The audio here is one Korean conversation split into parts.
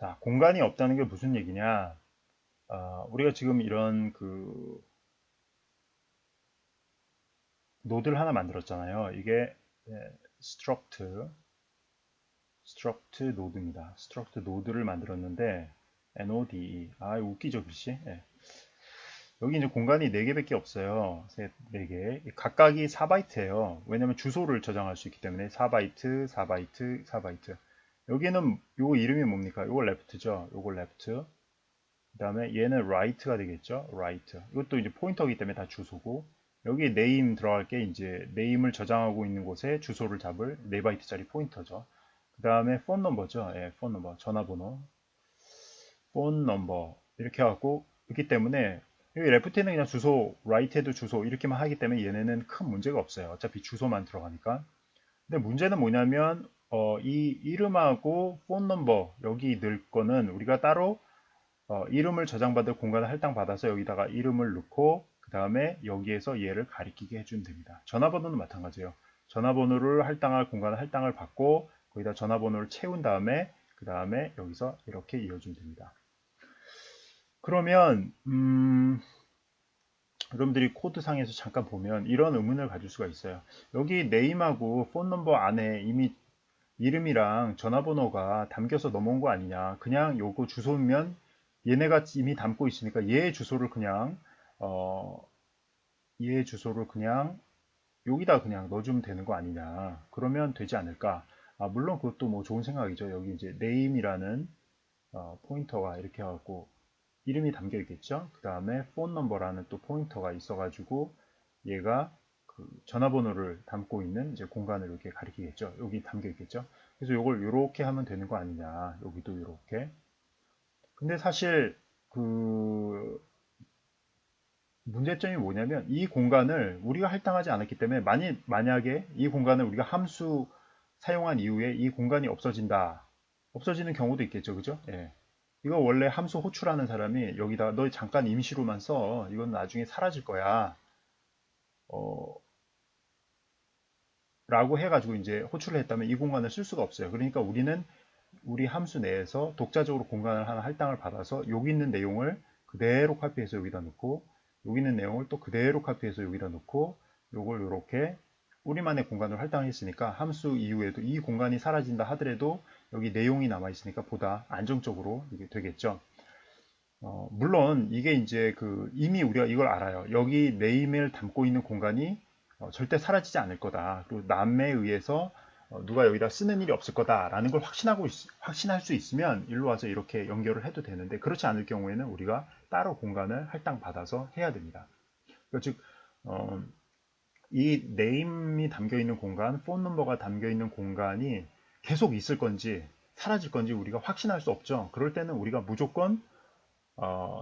자, 공간이 없다는 게 무슨 얘기냐? 우리가 지금 이런 노드를 하나 만들었잖아요. 이게 struct, 노드입니다. struct 노드를 만들었는데 node, 웃기죠, 글씨? 예. 여기 이제 공간이 4개밖에 없어요. 4개. 각각이 4바이트예요. 왜냐면 주소를 저장할 수 있기 때문에 4바이트, 4바이트, 4바이트. 여기는 요거 이름이 뭡니까? 요거 left죠. 요거 left. 그 다음에 얘는 right가 되겠죠. right. 이것도 이제 포인터이기 때문에 다 주소고, 여기 name 들어갈 게 이제 name을 저장하고 있는 곳에 주소를 잡을 4바이트짜리 포인터죠. 그 다음에 phone number죠. 예, phone number. 전화번호. phone number. 이렇게 하고 있기 때문에 여기 left에는 그냥 주소, right에도 주소 이렇게만 하기 때문에 얘네는 큰 문제가 없어요. 어차피 주소만 들어가니까. 근데 문제는 뭐냐면 이 이름하고 phone number 여기 넣을 거는 우리가 따로 이름을 저장받을 공간을 할당받아서 여기다가 이름을 넣고 그 다음에 여기에서 얘를 가리키게 해주면 됩니다. 전화번호는 마찬가지예요. 전화번호를 할당할 공간을 할당을 받고 거기다 전화번호를 채운 다음에 그 다음에 여기서 이렇게 이어주면 됩니다. 그러면 여러분들이 코드상에서 잠깐 보면 이런 의문을 가질 수가 있어요. 여기 name하고 phone number 안에 이미 이름이랑 전화번호가 담겨서 넘어온 거 아니냐. 그냥 요거 주소면 얘네가 이미 담고 있으니까 얘 주소를 그냥 어, 얘 주소를 그냥 여기다 그냥 넣어주면 되는 거 아니냐. 그러면 되지 않을까. 물론 그것도 뭐 좋은 생각이죠. 여기 이제 name이라는 포인터가 이렇게 해갖고 이름이 담겨 있겠죠. 그 다음에 phone number라는 또 포인터가 있어가지고 얘가 그 전화번호를 담고 있는 이제 공간을 이렇게 가리키겠죠. 여기 담겨 있겠죠. 그래서 이걸 이렇게 하면 되는 거 아니냐. 여기도 이렇게. 근데 사실 그 문제점이 뭐냐면 이 공간을 우리가 할당하지 않았기 때문에 만약에 이 공간을 우리가 함수 사용한 이후에 이 공간이 없어진다. 없어지는 경우도 있겠죠. 그죠? 예. 이거 원래 함수 호출하는 사람이 여기다 너 잠깐 임시로만 써. 이건 나중에 사라질 거야. 어, 라고 해가지고 이제 호출을 했다면 이 공간을 쓸 수가 없어요. 그러니까 우리는 우리 함수 내에서 독자적으로 공간을 하나 할당을 받아서 여기 있는 내용을 그대로 카피해서 여기다 넣고 여기 있는 내용을 또 그대로 카피해서 여기다 넣고 요걸 이렇게 우리만의 공간을 할당했으니까 함수 이후에도 이 공간이 사라진다 하더라도 여기 내용이 남아 있으니까 보다 안정적으로 이게 되겠죠. 물론 이게 이제 이미 우리가 이걸 알아요. 여기 네임을 담고 있는 공간이 절대 사라지지 않을 거다. 그리고 남에 의해서 누가 여기다 쓰는 일이 없을 거다라는 걸 확신할 수 있으면 일로 와서 이렇게 연결을 해도 되는데 그렇지 않을 경우에는 우리가 따로 공간을 할당받아서 해야 됩니다. 그러니까 즉 이 네임이 담겨 있는 공간, 폰 넘버가 담겨 있는 공간이 계속 있을 건지 사라질 건지 우리가 확신할 수 없죠. 그럴 때는 우리가 무조건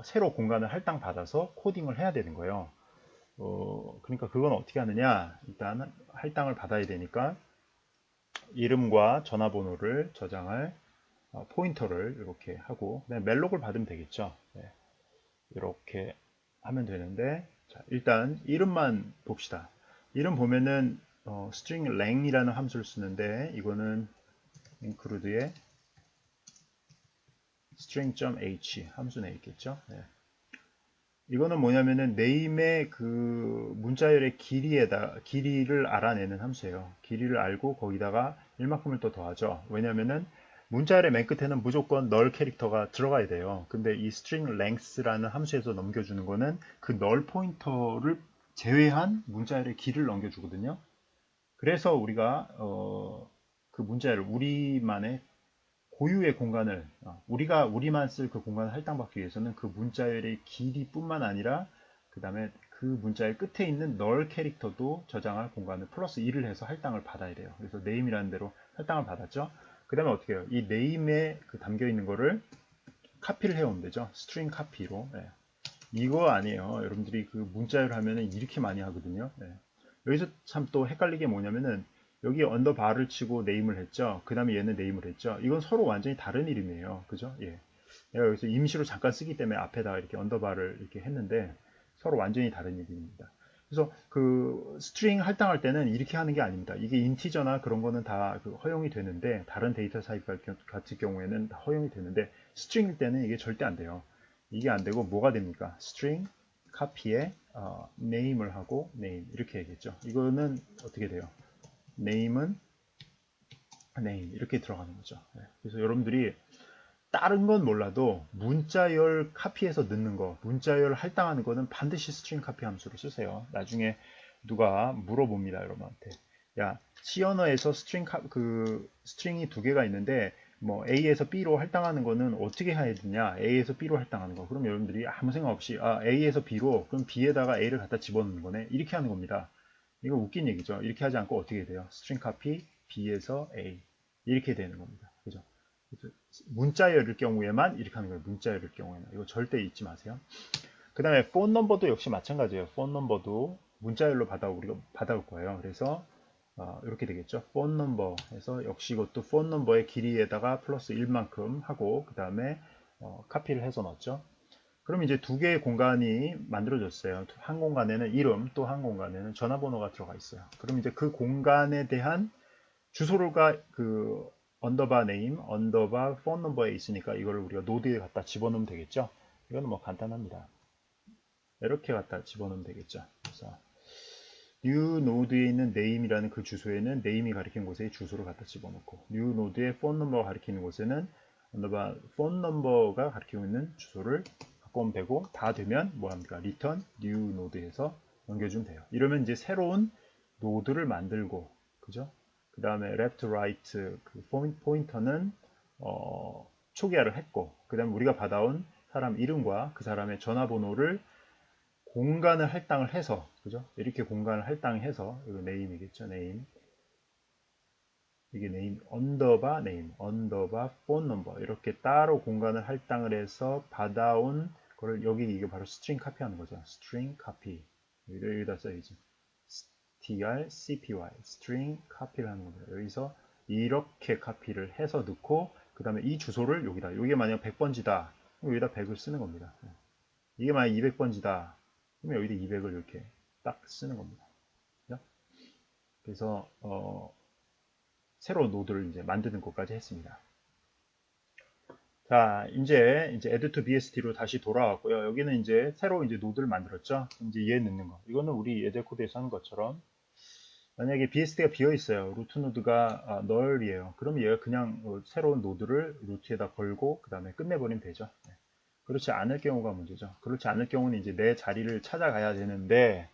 새로 공간을 할당받아서 코딩을 해야 되는 거예요. 그러니까 그건 어떻게 하느냐. 일단 할당을 받아야 되니까 이름과 전화번호를 저장할 포인터를 이렇게 하고 그다음에 멜록을 받으면 되겠죠. 네, 이렇게 하면 되는데 자, 일단 이름만 봅시다. 이름 보면은 string length이라는 함수를 쓰는데 이거는 include에 string.h 함수 내 있겠죠. 네. 이거는 뭐냐면은 name의 문자열의 길이를 알아내는 함수예요. 길이를 알고 거기다가 1만큼을 또 더하죠. 왜냐면은 문자열의 맨 끝에는 무조건 null 캐릭터가 들어가야 돼요. 근데 이 string length라는 함수에서 넘겨주는 거는 그 null 포인터를 제외한 문자열의 길이를 넘겨주거든요. 그래서 우리가 그 문자열을 우리만의 고유의 공간을 우리가 우리만 쓸 그 공간을 할당받기 위해서는 그 문자열의 길이뿐만 아니라 그 다음에 그 문자의 끝에 있는 널 캐릭터도 저장할 공간을 플러스 1을 해서 할당을 받아야 돼요. 그래서 name이라는 대로 할당을 받았죠. 그 다음에 어떻게 해요? 이 name에 담겨 있는 거를 카피를 해오면 되죠. string 카피로. 네. 이거 아니에요. 여러분들이 그 문자열 하면은 이렇게 많이 하거든요. 네. 여기서 참 또 헷갈리게 뭐냐면은 여기 언더바를 치고 네임을 했죠. 그 다음에 얘는 네임을 했죠. 이건 서로 완전히 다른 이름이에요. 그죠? 예. 내가 여기서 임시로 잠깐 쓰기 때문에 앞에다가 이렇게 언더바를 이렇게 했는데 서로 완전히 다른 이름입니다. 그래서 그 스트링 할당할 때는 이렇게 하는 게 아닙니다. 이게 인티저나 그런 거는 다 그 허용이 되는데 다른 데이터 타입 같은 경우에는 다 허용이 되는데 스트링일 때는 이게 절대 안 돼요. 이게 안 되고 뭐가 됩니까? 스트링 카피에 name을 하고 name 이렇게 얘기했죠. 이거는 어떻게 돼요? name은 name 이렇게 들어가는 거죠. 네. 그래서 여러분들이 다른 건 몰라도 문자열 카피해서 넣는 거, 문자열 할당하는 거는 반드시 스트링 카피 함수를 쓰세요. 나중에 누가 물어봅니다, 여러분한테. 야, C 언어에서 스트링이 두 개가 있는데 뭐 A에서 B로 할당하는 거는 어떻게 해야 되냐? A에서 B로 할당하는 거. 그럼 여러분들이 아무 생각 없이 A에서 B로 그럼 B에다가 A를 갖다 집어넣는 거네. 이렇게 하는 겁니다. 이거 웃긴 얘기죠. 이렇게 하지 않고 어떻게 돼요? 스트링 카피 B에서 A 이렇게 되는 겁니다. 그죠? 문자열일 경우에만 이렇게 하는 거예요. 문자열일 경우에는. 이거 절대 잊지 마세요. 그 다음에 폰 넘버도 역시 마찬가지예요. 폰 넘버도 문자열로 우리가 받아올 거예요. 그래서 이렇게 되겠죠. 폰 넘버에서 역시 이것도 폰 넘버의 길이에다가 플러스 1만큼 하고 그 다음에 카피를 해서 넣었죠. 그럼 이제 두 개의 공간이 만들어졌어요. 한 공간에는 이름, 또 한 공간에는 전화번호가 들어가 있어요. 그럼 이제 그 공간에 대한 주소가 그 언더바 네임, 언더바 폰 넘버에 있으니까 이거를 우리가 노드에 갖다 집어넣으면 되겠죠. 이거는 뭐 간단합니다. 이렇게 갖다 집어넣으면 되겠죠. 그래서 new node에 있는 name이라는 그 주소에는 name이 가리킨 곳에 주소를 갖다 집어넣고 new node의 phone number가 가리키는 곳에는 언더바 phone number가 가리키고 있는 주소를 갖고 오면 되고 다 되면 뭐합니까? return new node에서 넘겨주면 돼요. 이러면 이제 새로운 노드를 만들고 그죠? 그 다음에 left, right 그 포인터는 초기화를 했고 그 다음에 우리가 받아온 사람 이름과 그 사람의 전화번호를 공간을 할당을 해서 그죠? 이렇게 공간을 할당해서 이거 네임이겠죠? 네임 이게 네임 언더바 네임 언더바 폰 넘버 이렇게 따로 공간을 할당을 해서 받아온 거를 여기 이게 바로 스트링 카피하는 거죠. 스트링 카피 여기다 써야지. strcpy string 카피를 하는 겁니다. 여기서 이렇게 카피를 해서 넣고 그 다음에 이 주소를 여기다 이게 만약 100번지다 여기다 100을 쓰는 겁니다. 이게 만약 200번지다 그러면 여기다 200을 이렇게 딱 쓰는 겁니다. 그래서 새로운 노드를 이제 만드는 것까지 했습니다. 자, 이제 add to bst로 다시 돌아왔고요. 여기는 이제 새로 이제 노드를 만들었죠. 이제 얘 넣는 거. 이거는 우리 예제 코드에서 하는 것처럼 만약에 BSD가 비어 있어요. 루트 노드가 null이에요. 그럼 얘가 그냥 새로운 노드를 루트에다 걸고 그 다음에 끝내버리면 되죠. 네. 그렇지 않을 경우가 문제죠. 그렇지 않을 경우는 이제 내 자리를 찾아가야 되는데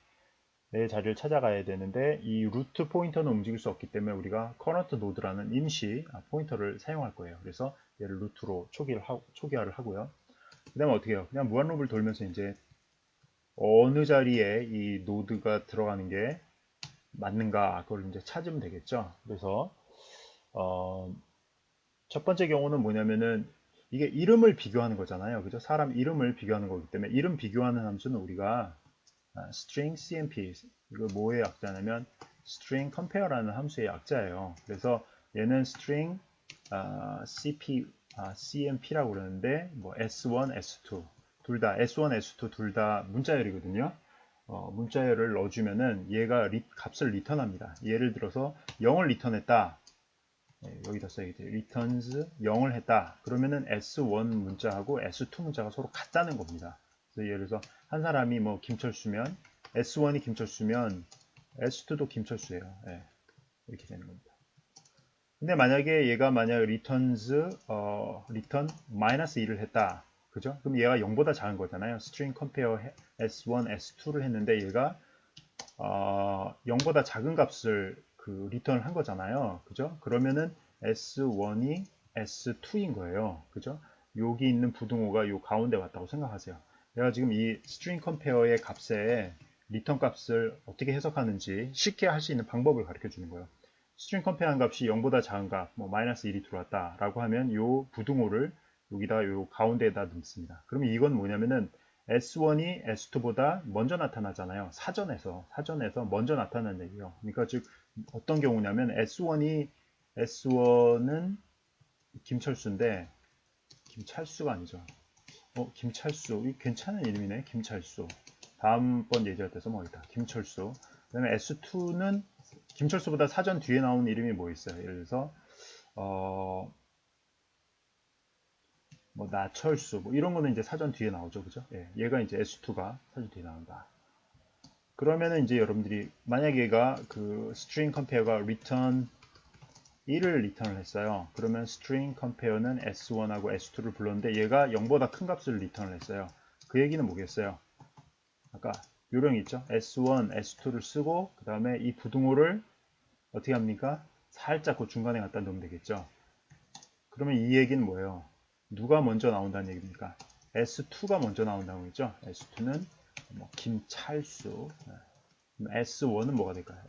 이 루트 포인터는 움직일 수 없기 때문에 우리가 current node라는 임시 포인터를 사용할 거예요. 그래서 얘를 루트로 초기화를 하고요. 그 다음에 어떻게 해요? 그냥 무한 룹을 돌면서 이제 어느 자리에 이 노드가 들어가는 게 맞는가 그걸 이제 찾으면 되겠죠. 그래서 첫 번째 경우는 뭐냐면은 이게 이름을 비교하는 거잖아요. 그죠? 사람 이름을 비교하는 거기 때문에 이름 비교하는 함수는 우리가 string cmp 이거 뭐의 약자냐면 string compare라는 함수의 약자예요. 그래서 얘는 string cmp라고 그러는데 뭐 s1, s2 둘 다 s1, s2 둘 다 문자열이거든요. 문자열을 넣어주면은 얘가 값을 리턴합니다. 예를 들어서 0을 리턴했다. 네, 여기다 써야겠죠. returns 0을 했다. 그러면은 s1 문자하고 s2 문자가 서로 같다는 겁니다. 그래서 예를 들어서 한 사람이 뭐 김철수면 s1이 김철수면 s2도 김철수예요. 네, 이렇게 되는 겁니다. 근데 만약에 얘가 만약 returns return -2를 했다. 그죠? 그럼 얘가 0보다 작은 거잖아요. string compare s1, s2를 했는데 얘가 0보다 작은 값을 그 리턴을 한 거잖아요. 그죠? 그러면은 S1이 S2인 거예요. 그죠? 여기 있는 부등호가 요 가운데 왔다고 생각하세요. 내가 지금 이 string compare의 값에 리턴 값을 어떻게 해석하는지 쉽게 할 수 있는 방법을 가르쳐 주는 거예요. string compare한 값이 0보다 작은 값, 뭐 -1이 들어왔다라고 하면 요 부등호를 여기다 요 가운데에다 넣습니다. 그러면 이건 뭐냐면은 S1이 S2보다 먼저 나타나잖아요. 사전에서 먼저 나타나는 얘기예요. 그러니까 즉 어떤 경우냐면 S1은 김철수인데 김찰수가 아니죠. 김찰수. 이 괜찮은 이름이네. 김찰수. 다음번 예제할 때 써먹겠다. 김철수. 그 다음에 S2는 김철수보다 사전 뒤에 나오는 이름이 뭐 있어요? 예를 들어서 뭐 나철수 뭐 이런 거는 이제 사전 뒤에 나오죠, 그죠? 예, 얘가 이제 S2가 사전 뒤에 나온다. 그러면은 이제 여러분들이 만약 얘가 그 string compare가 return 1을 리턴을 했어요. 그러면 string compare는 S1하고 S2를 불렀는데 얘가 0보다 큰 값을 리턴을 했어요. 그 얘기는 뭐겠어요? 아까 요령 있죠? S1, S2를 쓰고 그 다음에 이 부등호를 어떻게 합니까? 살짝 그 중간에 갖다 넣으면 되겠죠. 그러면 이 얘기는 뭐예요? 누가 먼저 나온다는 얘기입니까? S2가 먼저 나온다는 거죠. S2는 뭐 김찰수. S1은 뭐가 될까요?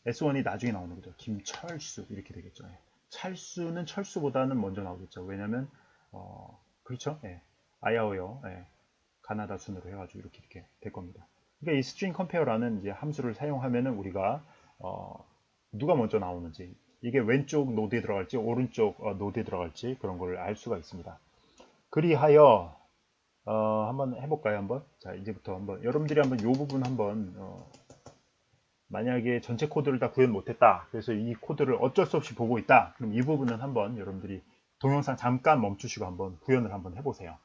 S1이 나중에 나오는 거죠. 김철수 이렇게 되겠죠. 찰수는 철수보다는 먼저 나오겠죠. 왜냐면 그렇죠. 예. 아야오요. 예. 가나다 순으로 해가지고 이렇게 될 겁니다. 그러니까 이 string compare라는 이제 함수를 사용하면은 우리가 누가 먼저 나오는지 이게 왼쪽 노드에 들어갈지 오른쪽 노드에 들어갈지 그런 걸 알 수가 있습니다. 그리하여 한번 해볼까요? 한번 자 이제부터 한번 여러분들이 한번 이 부분 한번 만약에 전체 코드를 다 구현 못했다. 그래서 이 코드를 어쩔 수 없이 보고 있다. 그럼 이 부분은 한번 여러분들이 동영상 잠깐 멈추시고 한번 구현을 한번 해보세요.